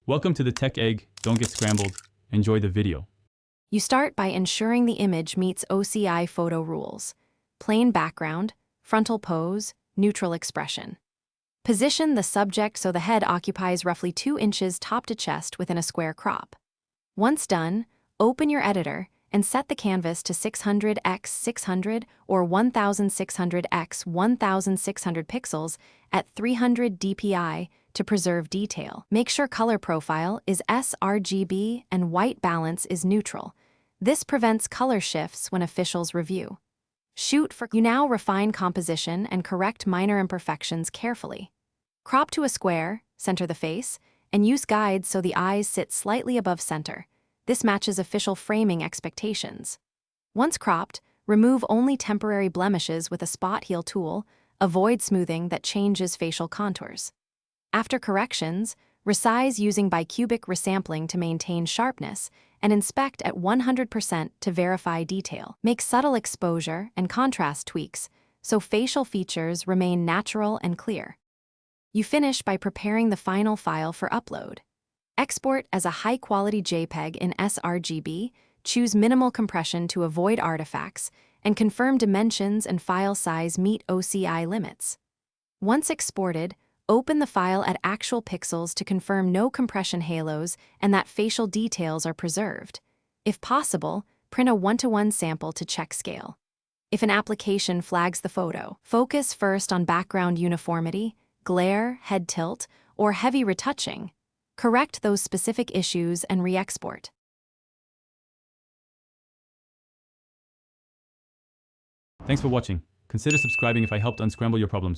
Welcome to the Tech Egg. Don't get scrambled. Enjoy the video. You start by ensuring the image meets OCI photo rules. Plain background, frontal pose, neutral expression. Position the subject so the head occupies roughly 2 inches top to chest within a square crop. Once done, open your editor and set the canvas to 600 x 600 or 1600 x 1600 pixels at 300 dpi to preserve detail. Make sure color profile is sRGB and white balance is neutral. This prevents color shifts when officials review. You now refine composition and correct minor imperfections carefully. Crop to a square, center the face, and use guides so the eyes sit slightly above center. This matches official framing expectations. Once cropped, remove only temporary blemishes with a spot heal tool. Avoid smoothing that changes facial contours. After corrections, resize using bicubic resampling to maintain sharpness and inspect at 100% to verify detail. Make subtle exposure and contrast tweaks so facial features remain natural and clear. You finish by preparing the final file for upload. Export as a high-quality JPEG in sRGB, choose minimal compression to avoid artifacts, and confirm dimensions and file size meet OCI limits. Once exported, open the file at actual pixels to confirm no compression halos and that facial details are preserved. If possible, print a 1:1 sample to check scale. If an application flags the photo, focus first on background uniformity, glare, head tilt, or heavy retouching. Correct those specific issues and re-export. Thanks for watching. Consider subscribing if I helped unscramble your problems.